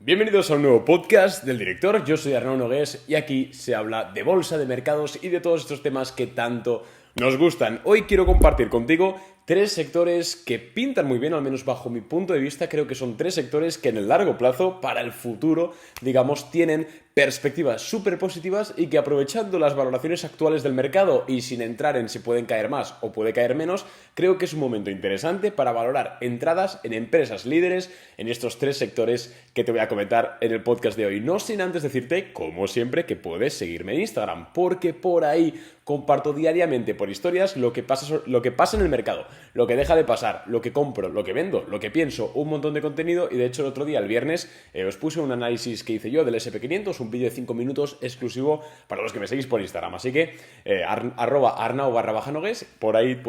Bienvenidos a un nuevo podcast del director, yo soy Arnau Nogués y aquí se habla de bolsa, de mercados y de todos estos temas que tanto nos gustan. Hoy quiero compartir contigo tres sectores que pintan muy bien, al menos bajo mi punto de vista. Creo que son tres sectores que en el largo plazo, para el futuro, digamos, tienen perspectivas súper positivas y que aprovechando las valoraciones actuales del mercado y sin entrar en si pueden caer más o puede caer menos, creo que es un momento interesante para valorar entradas en empresas líderes en estos tres sectores que te voy a comentar en el podcast de hoy. No sin antes decirte, como siempre, que puedes seguirme en Instagram, porque por ahí comparto diariamente por historias lo que pasa en el mercado, lo que deja de pasar, lo que compro, lo que vendo, lo que pienso, un montón de contenido. Y de hecho el otro día, el viernes, os puse un análisis que hice yo del SP500, un vídeo de 5 minutos exclusivo para los que me seguís por Instagram. Así que @arnau_nogues, por ahí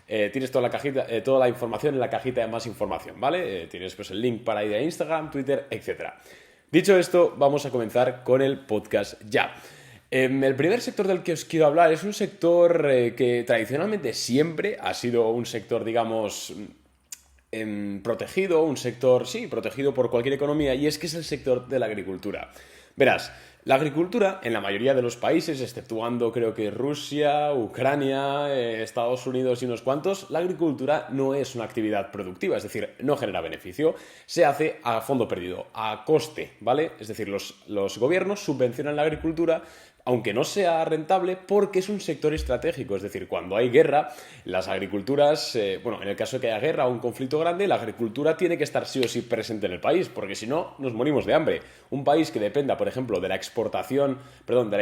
tienes toda la cajita, toda la información en la cajita de más información, ¿vale? Tienes pues el link para ir a Instagram, Twitter, etc. Dicho esto, vamos a comenzar con el podcast ya. El primer sector del que os quiero hablar es un sector que tradicionalmente siempre ha sido un sector, digamos, protegido, un sector, sí, protegido por cualquier economía, y es que es el sector de la agricultura. Verás, la agricultura en la mayoría de los países, exceptuando creo que Rusia, Ucrania, Estados Unidos y unos cuantos, la agricultura no es una actividad productiva, es decir, no genera beneficio, se hace a fondo perdido, a coste, ¿vale? Es decir, los gobiernos subvencionan la agricultura aunque no sea rentable, porque es un sector estratégico. Es decir, cuando hay guerra, las agriculturas, en el caso de que haya guerra o un conflicto grande, la agricultura tiene que estar sí o sí presente en el país, porque si no, nos morimos de hambre. Un país que dependa, por ejemplo, de la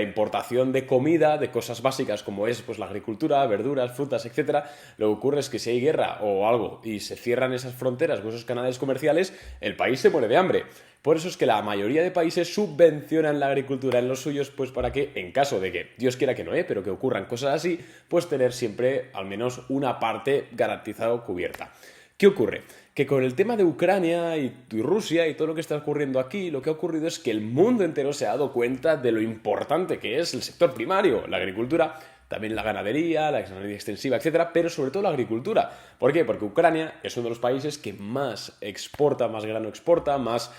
importación de comida, de cosas básicas como es pues, la agricultura, verduras, frutas, etcétera, lo que ocurre es que si hay guerra o algo y se cierran esas fronteras o esos canales comerciales, el país se muere de hambre. Por eso es que la mayoría de países subvencionan la agricultura en los suyos, pues para que, en caso de que, Dios quiera que no, pero que ocurran cosas así, pues tener siempre al menos una parte garantizada o cubierta. ¿Qué ocurre? Que con el tema de Ucrania y Rusia y todo lo que está ocurriendo aquí, lo que ha ocurrido es que el mundo entero se ha dado cuenta de lo importante que es el sector primario, la agricultura, también la ganadería extensiva, etcétera, pero sobre todo la agricultura. ¿Por qué? Porque Ucrania es uno de los países que más exporta, más grano exporta, más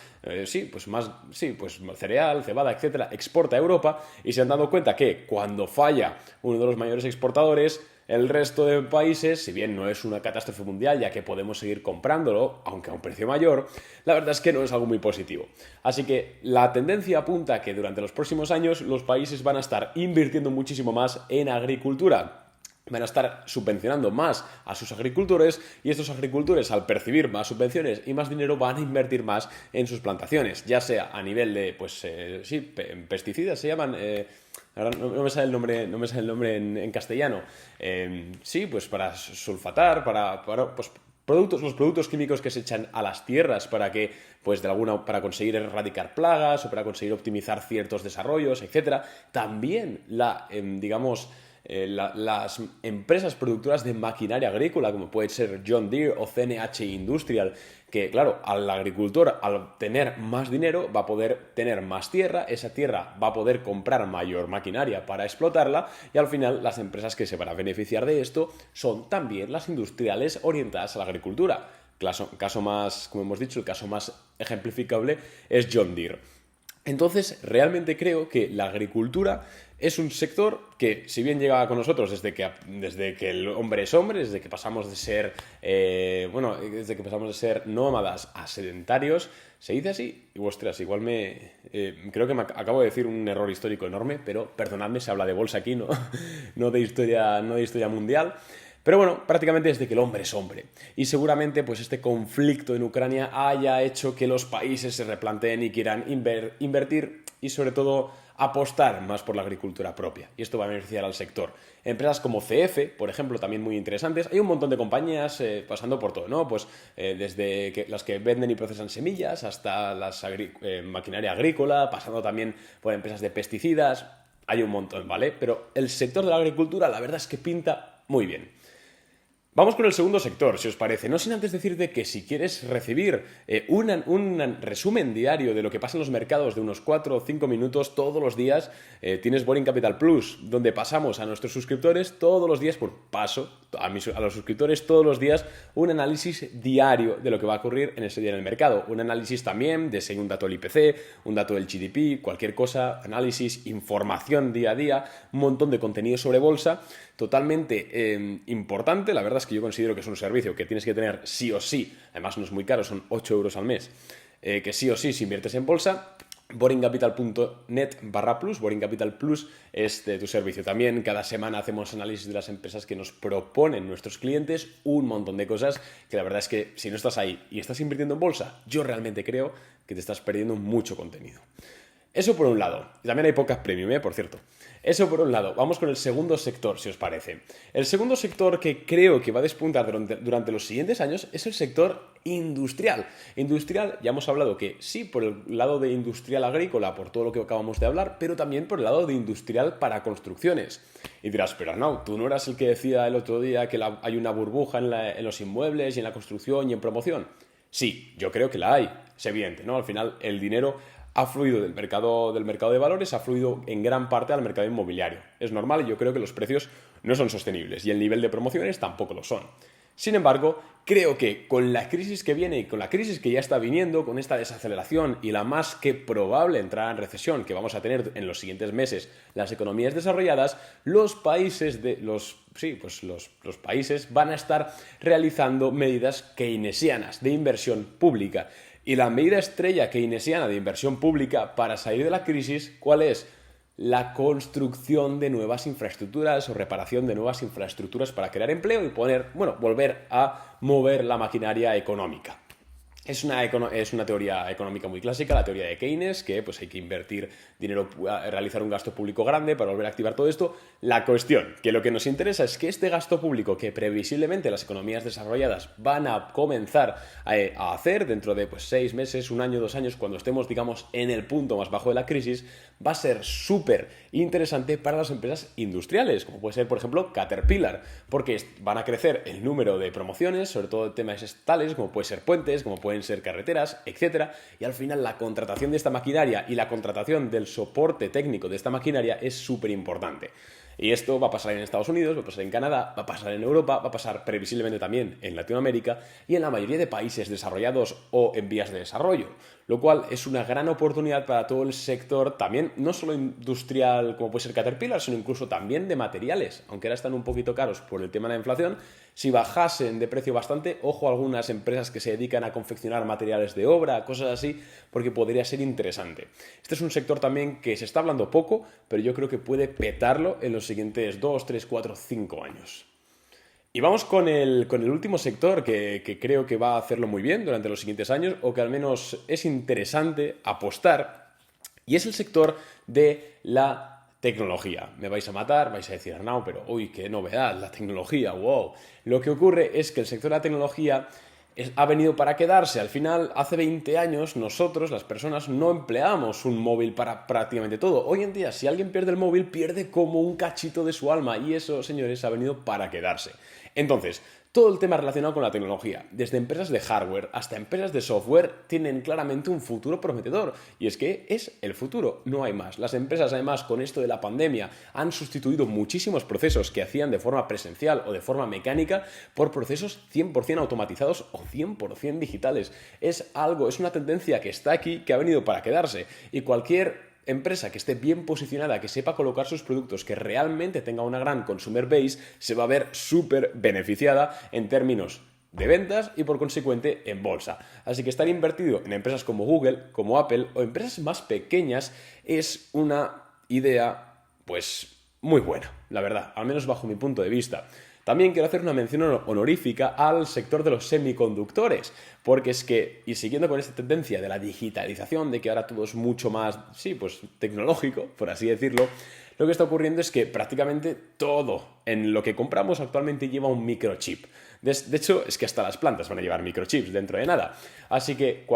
cereal, cebada, etcétera, exporta a Europa, y se han dado cuenta que cuando falla uno de los mayores exportadores, el resto de países, si bien no es una catástrofe mundial, ya que podemos seguir comprándolo, aunque a un precio mayor, la verdad es que no es algo muy positivo. Así que la tendencia apunta a que durante los próximos años los países van a estar invirtiendo muchísimo más en agricultura. Van a estar subvencionando más a sus agricultores, y estos agricultores, al percibir más subvenciones y más dinero, van a invertir más en sus plantaciones, ya sea a nivel de, pesticidas se llaman, ahora no me sale el nombre en castellano, pues para sulfatar, los productos químicos que se echan a las tierras para que, para conseguir erradicar plagas o para conseguir optimizar ciertos desarrollos, etcétera. También las empresas productoras de maquinaria agrícola, como puede ser John Deere o CNH Industrial, que claro, al agricultor, al tener más dinero, va a poder tener más tierra, esa tierra va a poder comprar mayor maquinaria para explotarla, y al final las empresas que se van a beneficiar de esto son también las industriales orientadas a la agricultura. Caso más, como hemos dicho, el caso más ejemplificable es John Deere. Entonces, realmente creo que la agricultura es un sector que, si bien llega con nosotros desde que el hombre es hombre, desde que pasamos de ser nómadas a sedentarios, se dice así, y ostras, igual creo que me acabo de decir un error histórico enorme, pero perdonadme, se habla de bolsa aquí, no de historia mundial. Pero bueno, prácticamente desde que el hombre es hombre. Y seguramente pues este conflicto en Ucrania haya hecho que los países se replanteen y quieran invertir y sobre todo apostar más por la agricultura propia. Y esto va a beneficiar al sector. Empresas como CF, por ejemplo, también muy interesantes. Hay un montón de compañías pasando por todo, ¿no? Pues desde las que venden y procesan semillas hasta maquinaria agrícola, pasando también por empresas de pesticidas. Hay un montón, ¿vale? Pero el sector de la agricultura, la verdad es que pinta muy bien. Vamos con el segundo sector, si os parece. No sin antes decirte que si quieres recibir un resumen diario de lo que pasa en los mercados de unos 4 o 5 minutos todos los días, tienes Boring Capital Plus, donde pasamos a nuestros suscriptores todos los días, a los suscriptores todos los días, un análisis diario de lo que va a ocurrir en ese día en el mercado. Un análisis también de si hay un dato del IPC, un dato del GDP, cualquier cosa, análisis, información día a día, un montón de contenido sobre bolsa, totalmente importante. La verdad es que yo considero que es un servicio que tienes que tener sí o sí, además no es muy caro, son 8 euros al mes, que sí o sí si inviertes en bolsa. boringcapital.net/plus, Boring Capital Plus es de tu servicio. También cada semana hacemos análisis de las empresas que nos proponen nuestros clientes, un montón de cosas que la verdad es que si no estás ahí y estás invirtiendo en bolsa, yo realmente creo que te estás perdiendo mucho contenido. Eso por un lado. Y también hay pocas premium, por cierto. Eso por un lado. Vamos con el segundo sector, si os parece. El segundo sector que creo que va a despuntar durante los siguientes años es el sector industrial. Industrial, ya hemos hablado que sí, por el lado de industrial agrícola, por todo lo que acabamos de hablar, pero también por el lado de industrial para construcciones. Y dirás, pero no, tú no eras el que decía el otro día que hay una burbuja en los inmuebles y en la construcción y en promoción. Sí, yo creo que la hay. Es evidente, ¿no? Al final, el dinero ha fluido del mercado de valores, ha fluido en gran parte al mercado inmobiliario. Es normal y yo creo que los precios no son sostenibles y el nivel de promociones tampoco lo son. Sin embargo, creo que con la crisis que viene y con la crisis que ya está viniendo, con esta desaceleración y la más que probable entrada en recesión que vamos a tener en los siguientes meses las economías desarrolladas, los países van a estar realizando medidas keynesianas de inversión pública. Y la medida estrella keynesiana de inversión pública para salir de la crisis, ¿cuál es? La construcción de nuevas infraestructuras o reparación de nuevas infraestructuras para crear empleo y volver a mover la maquinaria económica. Es una teoría económica muy clásica, la teoría de Keynes, que pues hay que invertir dinero, realizar un gasto público grande para volver a activar todo esto. La cuestión, que lo que nos interesa es que este gasto público que previsiblemente las economías desarrolladas van a comenzar a hacer dentro de 6 meses, 1 año, 2 años, cuando estemos, digamos, en el punto más bajo de la crisis, va a ser súper interesante para las empresas industriales, como puede ser, por ejemplo, Caterpillar, porque van a crecer el número de promociones, sobre todo de temas estatales, como puede ser puentes, como pueden ser carreteras, etcétera, y al final la contratación de esta maquinaria y la contratación del soporte técnico de esta maquinaria es súper importante. Y esto va a pasar en Estados Unidos, va a pasar en Canadá, va a pasar en Europa, va a pasar previsiblemente también en Latinoamérica y en la mayoría de países desarrollados o en vías de desarrollo, lo cual es una gran oportunidad para todo el sector, también no solo industrial como puede ser Caterpillar, sino incluso también de materiales, aunque ahora están un poquito caros por el tema de la inflación. Si bajasen de precio bastante, ojo a algunas empresas que se dedican a confeccionar materiales de obra, cosas así, porque podría ser interesante. Este es un sector también que se está hablando poco, pero yo creo que puede petarlo en los siguientes 2, 3, 4, 5 años. Y vamos con el último sector que creo que va a hacerlo muy bien durante los siguientes años, o que al menos es interesante apostar, y es el sector de la tecnología. Me vais a matar, vais a decir, Arnau, pero uy, qué novedad, la tecnología, wow. Lo que ocurre es que el sector de la tecnología ha venido para quedarse. Al final, hace 20 años, nosotros, las personas, no empleamos un móvil para prácticamente todo. Hoy en día, si alguien pierde el móvil, pierde como un cachito de su alma, y eso, señores, ha venido para quedarse. Entonces, todo el tema relacionado con la tecnología, desde empresas de hardware hasta empresas de software, tienen claramente un futuro prometedor. Y es que es el futuro, no hay más. Las empresas, además, con esto de la pandemia, han sustituido muchísimos procesos que hacían de forma presencial o de forma mecánica por procesos 100% automatizados o 100% digitales. Es una tendencia que está aquí, que ha venido para quedarse. Y cualquier empresa que esté bien posicionada, que sepa colocar sus productos, que realmente tenga una gran consumer base, se va a ver súper beneficiada en términos de ventas y por consecuente en bolsa. Así que estar invertido en empresas como Google, como Apple o empresas más pequeñas es una idea pues muy buena, la verdad, al menos bajo mi punto de vista. También quiero hacer una mención honorífica al sector de los semiconductores, porque es que, y siguiendo con esta tendencia de la digitalización, de que ahora todo es mucho más, tecnológico, por así decirlo, lo que está ocurriendo es que prácticamente todo en lo que compramos actualmente lleva un microchip. De hecho, es que hasta las plantas van a llevar microchips dentro de nada. Así que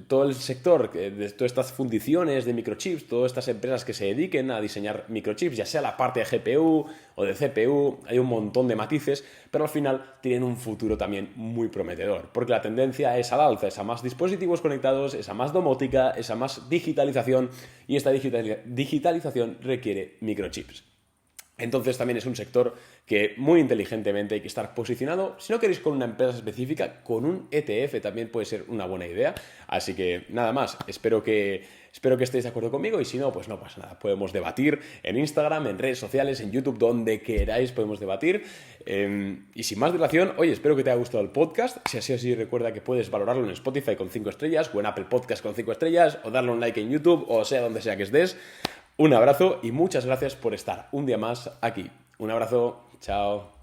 todo el sector de todas estas fundiciones de microchips, todas estas empresas que se dediquen a diseñar microchips, ya sea la parte de GPU o de CPU, hay un montón de matices, pero al final tienen un futuro también muy prometedor, porque la tendencia es al alza, es a más dispositivos conectados, es a más domótica, es a más digitalización, y esta digitalización requiere microchips. Entonces también es un sector que muy inteligentemente hay que estar posicionado. Si no queréis con una empresa específica, con un ETF también puede ser una buena idea. Así que nada más, espero que estéis de acuerdo conmigo, y si no, pues no pasa nada. Podemos debatir en Instagram, en redes sociales, en YouTube, donde queráis podemos debatir. Y sin más dilación, oye, espero que te haya gustado el podcast. Si así así, recuerda que puedes valorarlo en Spotify con 5 estrellas o en Apple Podcast con 5 estrellas, o darle un like en YouTube, o sea donde sea que estés. Un abrazo y muchas gracias por estar un día más aquí. Un abrazo, chao.